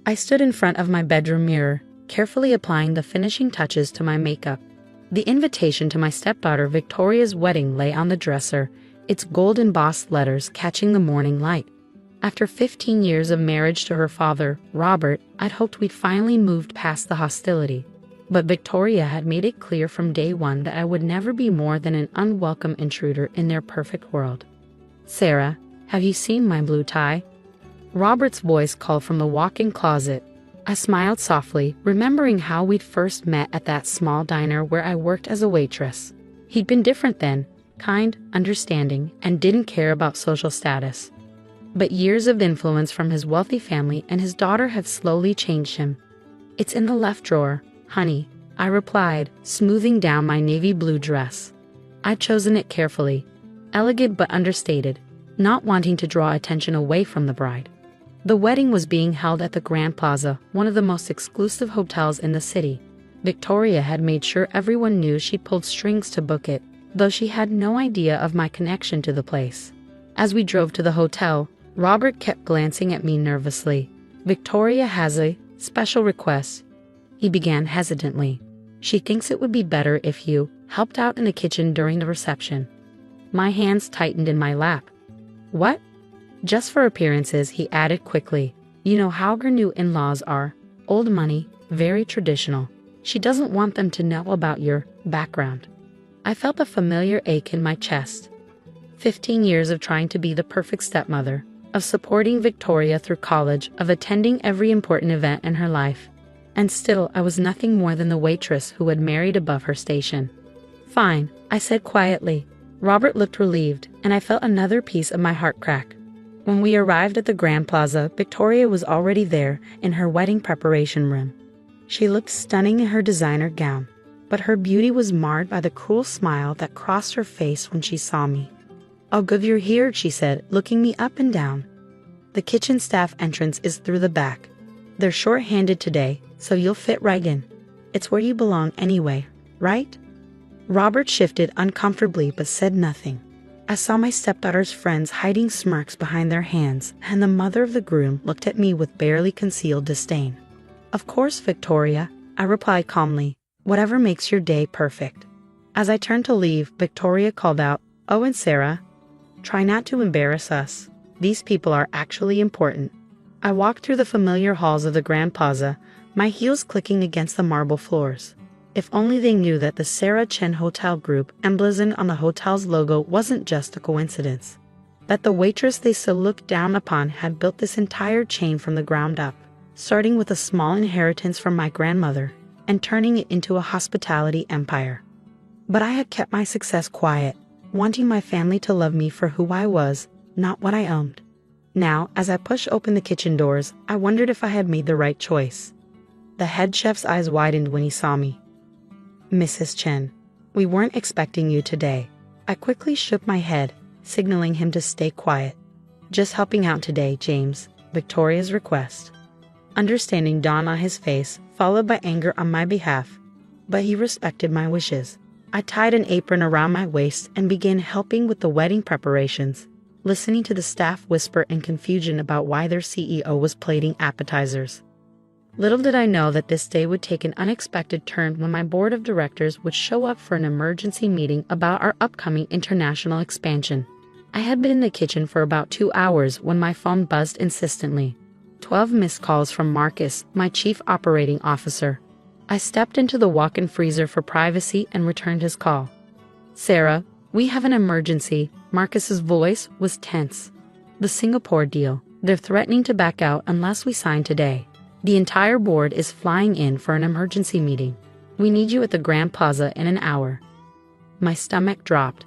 I stood in front of my bedroom mirror, carefully applying the finishing touches to my makeup. The invitation to my stepdaughter Victoria's wedding lay on the dresser, its gold embossed letters catching the morning light. After 15 years of marriage to her father, Robert, I'd hoped we'd finally moved past the hostility. But Victoria had made it clear from day one that I would never be more than an unwelcome intruder in their perfect world. "Sarah, have you seen my blue tie?" Robert's voice called from the walk-in closet. I smiled softly, remembering how we'd first met at that small diner where I worked as a waitress. He'd been different then, kind, understanding, and didn't care about social status. But years of influence from his wealthy family and his daughter have slowly changed him. "It's in the left drawer, honey," I replied, smoothing down my navy blue dress. I'd chosen it carefully, elegant but understated, not wanting to draw attention away from the bride. The wedding was being held at the Grand Plaza, one of the most exclusive hotels in the city. Victoria had made sure everyone knew she'd pulled strings to book it, though she had no idea of my connection to the place. As we drove to the hotel, Robert kept glancing at me nervously. "Victoria has a special request," he began hesitantly. "She thinks it would be better if you helped out in the kitchen during the reception." My hands tightened in my lap. "What?" "Just for appearances," he added quickly. "You know how her new in-laws are. Old money, very traditional. She doesn't want them to know about your background." I felt a familiar ache in my chest. 15 years of trying to be the perfect stepmother, of supporting Victoria through college, of attending every important event in her life. And still, I was nothing more than the waitress who had married above her station. "Fine," I said quietly. Robert looked relieved, and I felt another piece of my heart crack. When we arrived at the Grand Plaza, Victoria was already there in her wedding preparation room. She looked stunning in her designer gown, but her beauty was marred by the cruel smile that crossed her face when she saw me. "Oh, good you're here," she said, looking me up and down. "The kitchen staff entrance is through the back. They're short-handed today, so you'll fit right in. It's where you belong anyway, right?" Robert shifted uncomfortably but said nothing. I saw my stepdaughter's friends hiding smirks behind their hands, and the mother of the groom looked at me with barely concealed disdain. "Of course, Victoria," I replied calmly. "Whatever makes your day perfect." As I turned to leave, Victoria called out, "Oh, and Sarah, try not to embarrass us. These people are actually important." I walked through the familiar halls of the Grand Plaza, my heels clicking against the marble floors. If only they knew that the Sarah Chen Hotel Group emblazoned on the hotel's logo wasn't just a coincidence. That the waitress they so looked down upon had built this entire chain from the ground up, starting with a small inheritance from my grandmother and turning it into a hospitality empire. But I had kept my success quiet, wanting my family to love me for who I was, not what I owned. Now, as I pushed open the kitchen doors, I wondered if I had made the right choice. The head chef's eyes widened when he saw me. "Mrs. Chen, we weren't expecting you today." I quickly shook my head, signaling him to stay quiet. "Just helping out today, James," Victoria's request. Understanding dawned on his face, followed by anger on my behalf, but he respected my wishes. I tied an apron around my waist and began helping with the wedding preparations, listening to the staff whisper in confusion about why their CEO was plating appetizers. Little did I know that this day would take an unexpected turn when my board of directors would show up for an emergency meeting about our upcoming international expansion. I had been in the kitchen for about 2 hours when my phone buzzed insistently. 12 missed calls from Marcus, my chief operating officer. I stepped into the walk-in freezer for privacy and returned his call. "Sarah, we have an emergency." Marcus's voice was tense. "The Singapore deal. They're threatening to back out unless we sign today. The entire board is flying in for an emergency meeting. We need you at the Grand Plaza in an hour." My stomach dropped.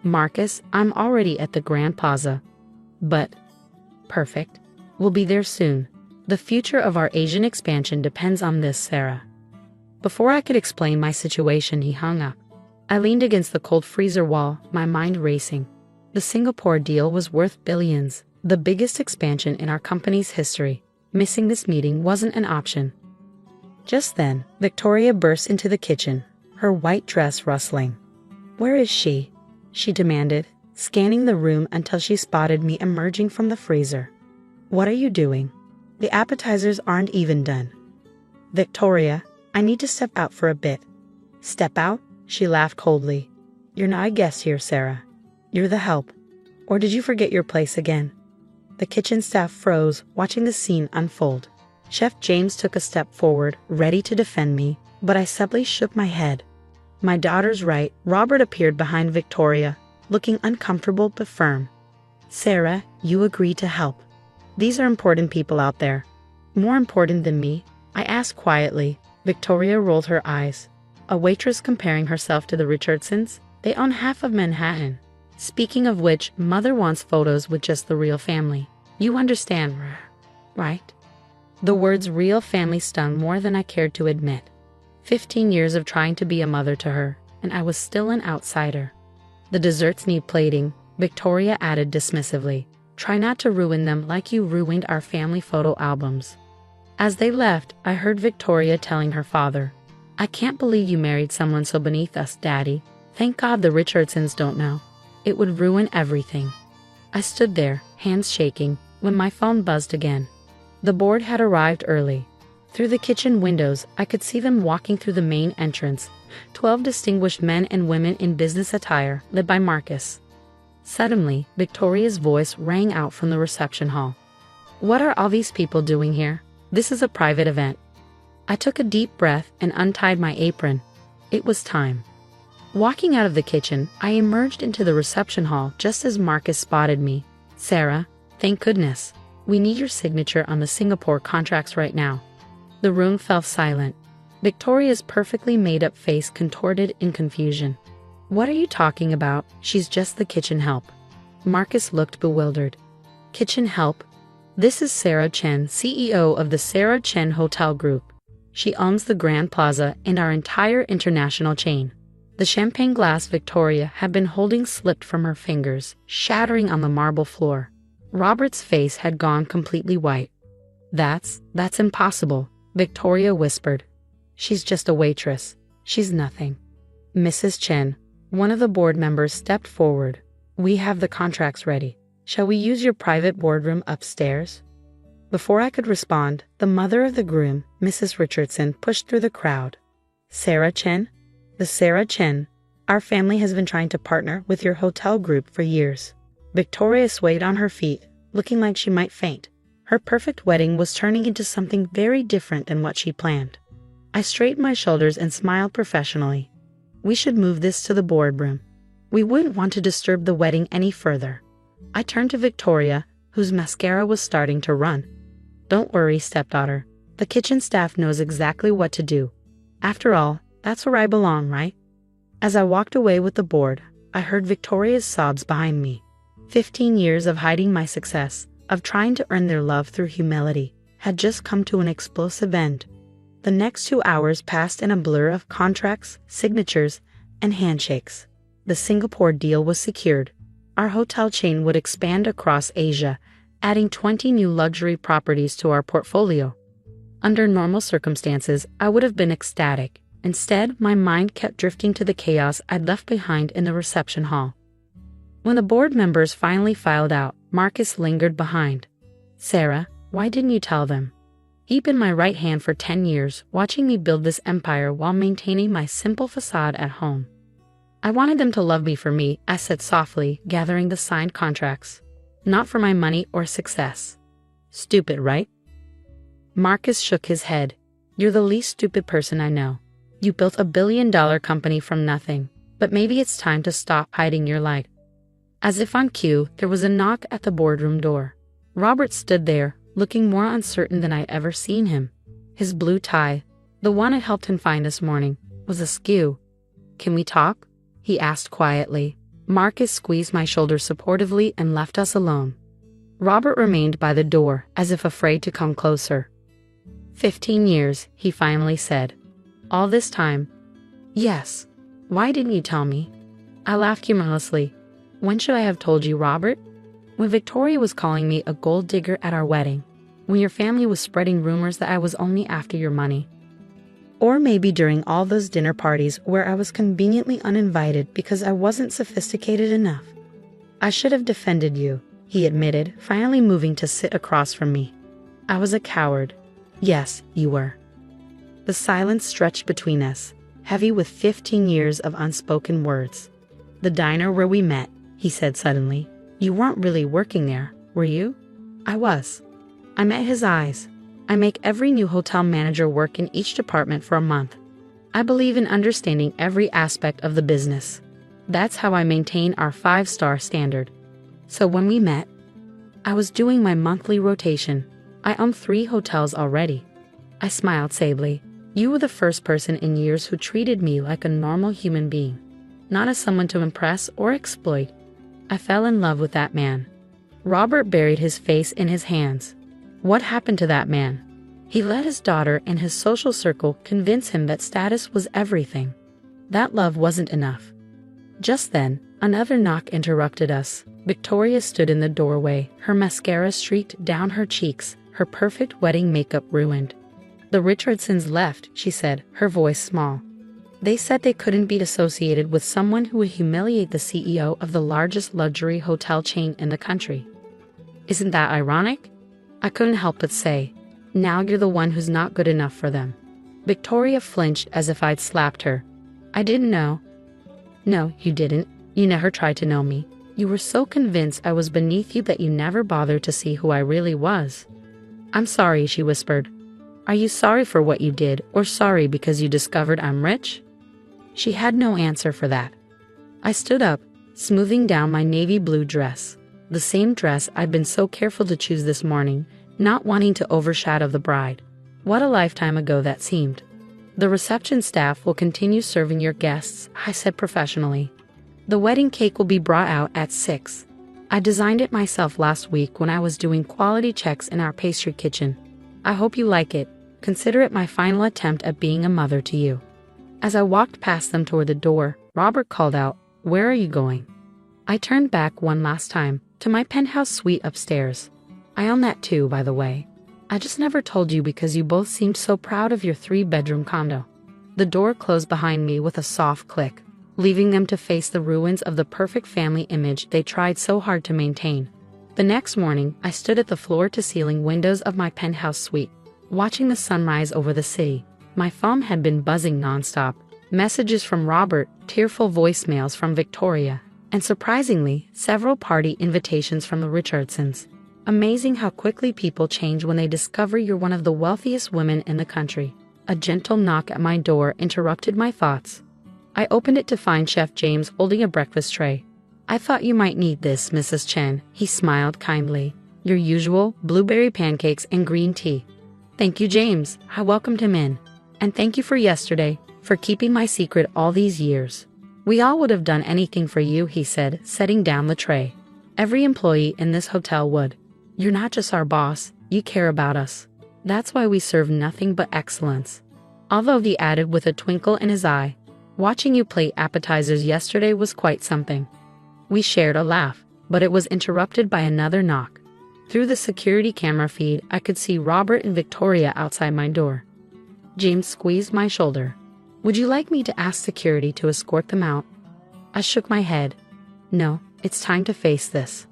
"Marcus, I'm already at the Grand Plaza." "But..." "Perfect. We'll be there soon. The future of our Asian expansion depends on this, Sarah." Before I could explain my situation, he hung up. I leaned against the cold freezer wall, my mind racing. The Singapore deal was worth billions, the biggest expansion in our company's history. Missing this meeting wasn't an option. Just then, Victoria burst into the kitchen, her white dress rustling. "Where is she?" she demanded, scanning the room until she spotted me emerging from the freezer. "What are you doing?" The appetizers aren't even done. Victoria, I need to step out for a bit. Step out? She laughed coldly. You're not a guest here, Sarah. You're the help. Or did you forget your place again? The kitchen staff froze, watching the scene unfold. Chef James took a step forward, ready to defend me, but I subtly shook my head. My daughter's right. Robert appeared behind Victoria, looking uncomfortable but firm. Sarah, you agreed to help. These are important people out there. More important than me, I asked quietly. Victoria rolled her eyes. A waitress comparing herself to the Richardsons? They own half of Manhattan. Speaking of which, Mother wants photos with just the real family. You understand, right? The words real family stung more than I cared to admit. 15 years of trying to be a mother to her, and I was still an outsider. The desserts need plating, Victoria added dismissively. Try not to ruin them like you ruined our family photo albums. As they left, I heard Victoria telling her father, I can't believe you married someone so beneath us, Daddy. Thank God the Richardsons don't know. It would ruin everything. I stood there, hands shaking, when my phone buzzed again. The board had arrived early. Through the kitchen windows, I could see them walking through the main entrance, 12 distinguished men and women in business attire, led by Marcus. Suddenly, Victoria's voice rang out from the reception hall. What are all these people doing here? This is a private event. I took a deep breath and untied my apron. It was time. Walking out of the kitchen, I emerged into the reception hall just as Marcus spotted me. Sarah, thank goodness. We need your signature on the Singapore contracts right now. The room fell silent. Victoria's perfectly made-up face contorted in confusion. What are you talking about? She's just the kitchen help. Marcus looked bewildered. Kitchen help? This is Sarah Chen, CEO of the Sarah Chen Hotel Group. She owns the Grand Plaza and our entire international chain. The champagne glass Victoria had been holding slipped from her fingers, shattering on the marble floor. Robert's face had gone completely white. That's impossible, Victoria whispered. She's just a waitress. She's nothing. Mrs. Chen, one of the board members stepped forward. We have the contracts ready. Shall we use your private boardroom upstairs? Before I could respond, the mother of the groom, Mrs. Richardson, pushed through the crowd. Sarah Chen? The Sarah Chen. Our family has been trying to partner with your hotel group for years. Victoria swayed on her feet, looking like she might faint. Her perfect wedding was turning into something very different than what she planned. I straightened my shoulders and smiled professionally. We should move this to the boardroom. We wouldn't want to disturb the wedding any further. I turned to Victoria, whose mascara was starting to run. Don't worry, stepdaughter. The kitchen staff knows exactly what to do. After all, that's where I belong, right? As I walked away with the board, I heard Victoria's sobs behind me. 15 years of hiding my success, of trying to earn their love through humility, had just come to an explosive end. The next 2 hours passed in a blur of contracts, signatures, and handshakes. The Singapore deal was secured. Our hotel chain would expand across Asia, adding 20 new luxury properties to our portfolio. Under normal circumstances, I would have been ecstatic. Instead, my mind kept drifting to the chaos I'd left behind in the reception hall. When the board members finally filed out, Marcus lingered behind. Sarah, why didn't you tell them? He'd been my right hand for 10 years, watching me build this empire while maintaining my simple facade at home. I wanted them to love me for me, I said softly, gathering the signed contracts. Not for my money or success. Stupid, right? Marcus shook his head. You're the least stupid person I know. You built a billion-dollar company from nothing, but maybe it's time to stop hiding your light. As if on cue, there was a knock at the boardroom door. Robert stood there, looking more uncertain than I'd ever seen him. His blue tie, the one I helped him find this morning, was askew. Can we talk? He asked quietly. Marcus squeezed my shoulder supportively and left us alone. Robert remained by the door, as if afraid to come closer. 15 years, he finally said. All this time? Yes. Why didn't you tell me? I laughed humorlessly. When should I have told you, Robert? When Victoria was calling me a gold digger at our wedding. When your family was spreading rumors that I was only after your money. Or maybe during all those dinner parties where I was conveniently uninvited because I wasn't sophisticated enough. I should have defended you, he admitted, finally moving to sit across from me. I was a coward. Yes, you were. The silence stretched between us, heavy with 15 years of unspoken words. The diner where we met, he said suddenly. You weren't really working there, were you? I was. I met his eyes. I make every new hotel manager work in each department for a month. I believe in understanding every aspect of the business. That's how I maintain our 5-star standard. So when we met, I was doing my monthly rotation. I own 3 hotels already. I smiled sadly. You were the first person in years who treated me like a normal human being, not as someone to impress or exploit. I fell in love with that man. Robert buried his face in his hands. What happened to that man? He let his daughter and his social circle convince him that status was everything. That love wasn't enough. Just then, another knock interrupted us. Victoria stood in the doorway, her mascara streaked down her cheeks, her perfect wedding makeup ruined. The Richardsons left, she said, her voice small. They said they couldn't be associated with someone who would humiliate the CEO of the largest luxury hotel chain in the country. Isn't that ironic? I couldn't help but say, now you're the one who's not good enough for them. Victoria flinched as if I'd slapped her. I didn't know. No, you didn't. You never tried to know me. You were so convinced I was beneath you that you never bothered to see who I really was. I'm sorry, she whispered. Are you sorry for what you did, or sorry because you discovered I'm rich? She had no answer for that. I stood up, smoothing down my navy blue dress, the same dress I'd been so careful to choose this morning, not wanting to overshadow the bride. What a lifetime ago that seemed. The reception staff will continue serving your guests, I said professionally. The wedding cake will be brought out at 6. I designed it myself last week when I was doing quality checks in our pastry kitchen. I hope you like it. Consider it my final attempt at being a mother to you. As I walked past them toward the door, Robert called out, Where are you going? I turned back one last time, to my penthouse suite upstairs. I own that too, by the way. I just never told you because you both seemed so proud of your 3-bedroom condo. The door closed behind me with a soft click, leaving them to face the ruins of the perfect family image they tried so hard to maintain. The next morning, I stood at the floor-to-ceiling windows of my penthouse suite, watching the sunrise over the city. My phone had been buzzing nonstop, messages from Robert, tearful voicemails from Victoria, and surprisingly, several party invitations from the Richardsons. Amazing how quickly people change when they discover you're one of the wealthiest women in the country. A gentle knock at my door interrupted my thoughts. I opened it to find Chef James holding a breakfast tray. I thought you might need this, Mrs. Chen, he smiled kindly. Your usual blueberry pancakes and green tea. Thank you, James. I welcomed him in. And thank you for yesterday, for keeping my secret all these years. We all would have done anything for you, he said, setting down the tray. Every employee in this hotel would. You're not just our boss, you care about us. That's why we serve nothing but excellence. Although he added with a twinkle in his eye, watching you plate appetizers yesterday was quite something. We shared a laugh, but it was interrupted by another knock. Through the security camera feed, I could see Robert and Victoria outside my door. James squeezed my shoulder. Would you like me to ask security to escort them out? I shook my head. No, it's time to face this.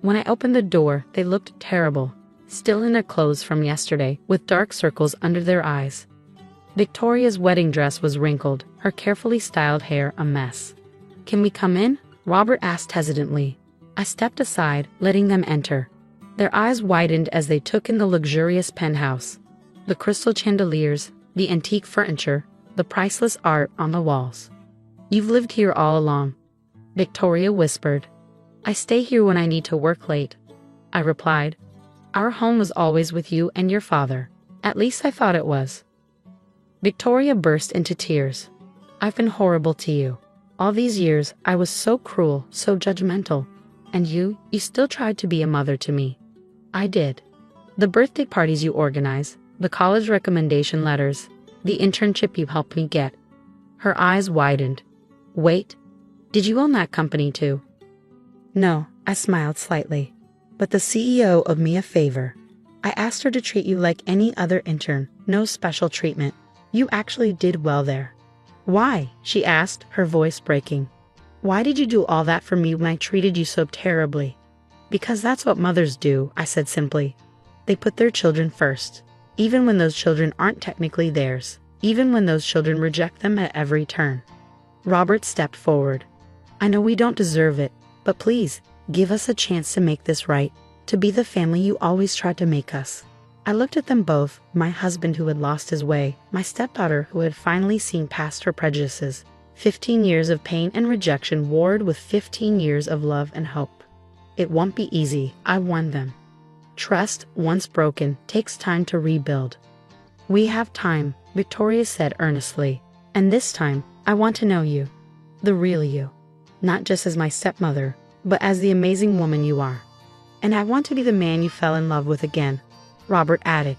When I opened the door, they looked terrible, still in their clothes from yesterday, with dark circles under their eyes. Victoria's wedding dress was wrinkled, her carefully styled hair a mess. Can we come in? Robert asked hesitantly. I stepped aside, letting them enter. Their eyes widened as they took in the luxurious penthouse. The crystal chandeliers, the antique furniture, the priceless art on the walls. You've lived here all along, Victoria whispered. I stay here when I need to work late, I replied. Our home was always with you and your father. At least I thought it was. Victoria burst into tears. I've been horrible to you. All these years, I was so cruel, so judgmental. And you still tried to be a mother to me. I did. The birthday parties you organize, the college recommendation letters, the internship you helped me get. Her eyes widened. Wait, did you own that company too? No, I smiled slightly. But the CEO owed me a favor. I asked her to treat you like any other intern, no special treatment. You actually did well there. Why? She asked, her voice breaking. Why did you do all that for me when I treated you so terribly? Because that's what mothers do, I said simply. They put their children first, even when those children aren't technically theirs, even when those children reject them at every turn. Robert stepped forward. I know we don't deserve it, but please, give us a chance to make this right, to be the family you always tried to make us. I looked at them both, my husband who had lost his way, my stepdaughter who had finally seen past her prejudices. 15 years of pain and rejection warred with 15 years of love and hope. It won't be easy, I warned them. Trust, once broken, takes time to rebuild. We have time, Victoria said earnestly. And this time, I want to know you. The real you. Not just as my stepmother, but as the amazing woman you are. And I want to be the man you fell in love with again, Robert added.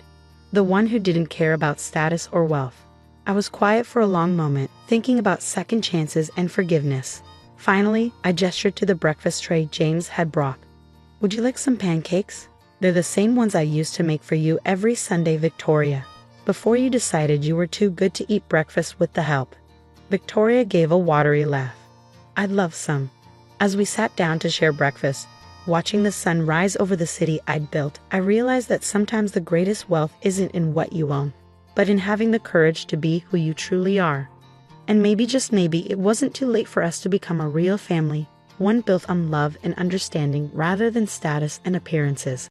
The one who didn't care about status or wealth. I was quiet for a long moment, thinking about second chances and forgiveness. Finally, I gestured to the breakfast tray James had brought. Would you like some pancakes? They're the same ones I used to make for you every Sunday, Victoria. Before you decided you were too good to eat breakfast with the help. Victoria gave a watery laugh. I'd love some. As we sat down to share breakfast, watching the sun rise over the city I'd built, I realized that sometimes the greatest wealth isn't in what you own, but in having the courage to be who you truly are. And maybe, just maybe, it wasn't too late for us to become a real family, one built on love and understanding rather than status and appearances.